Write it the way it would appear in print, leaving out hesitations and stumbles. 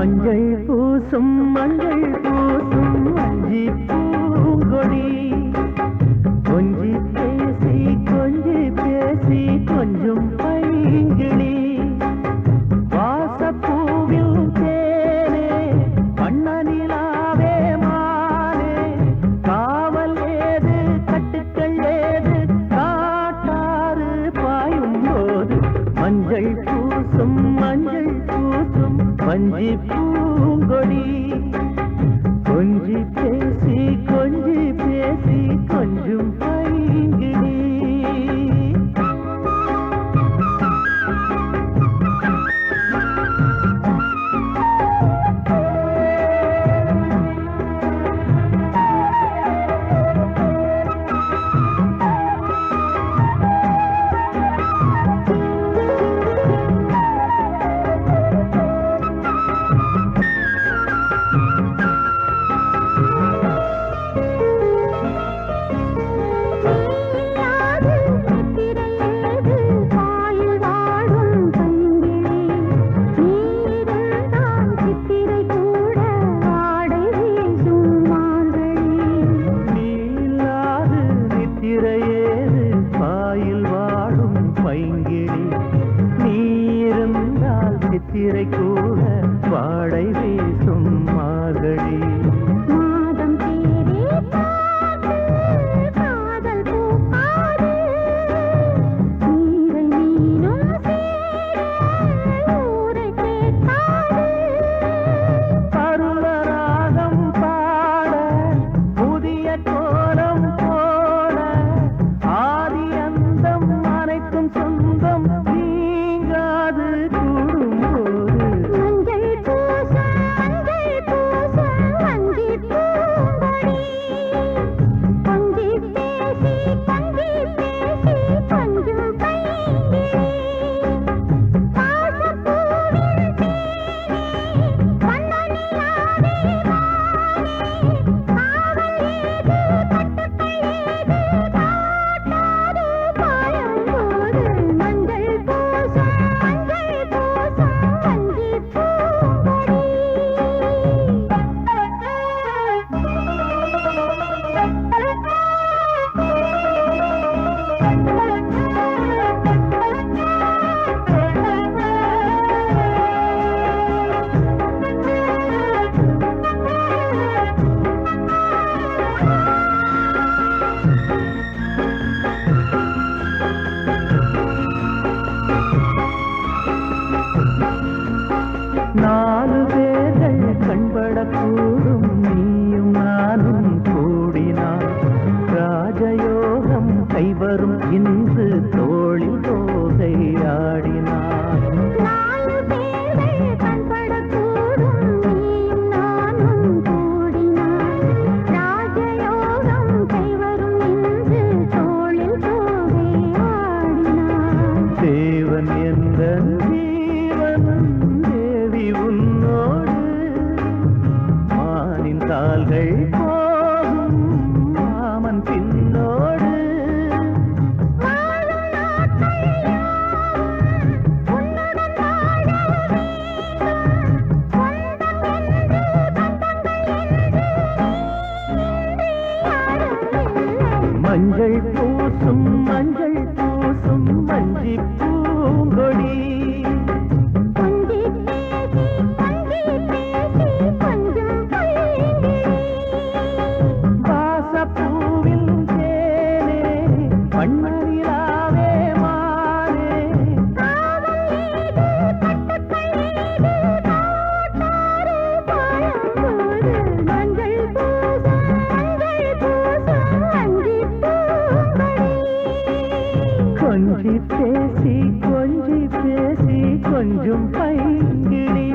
மஞ்சள் பூசும் மஞ்சள் பூசும் மஞ்சி பூங்கொடி கொஞ்சி பேசி கொஞ்சம் பைங்கிளி வாசப்பூவில் தேனே வண்ணனிலாவே மானே காவல் ஏது கட்டுக்கள் ஏது காட்டாறு பாயும் போது மஞ்சள் பூசும் மஞ்சி பூங்கொடி கொஞ்சி பேசி கொஞ்சம் பைங்கிளி சித்திரை கூட வாடை வீசும் மார்கழி மாதம் தேடி காதல் பூக்காது நீரை மீனும் ஊரை கேட்காது பருவராகம் பாட புதிய கோலம் போட ஆதி அந்தம் அனைத்தும் சொந்தம் நீங்காது நாலு பேர்கள் கண்படக்கூடும் நீயும் நானும் கூடினார் ராஜயோகம் கைவரும் இன்று தோளில் தோகை ஆடினார் தேவன் என்ற கால்கள் போகும் மாமன் பின்னோடு மஞ்சள் பூசும் மஞ்சி பூங்கொடி வண்ணனிலாவே மானே கொஞ்சி பேசி கொஞ்சம் பைங்கிளி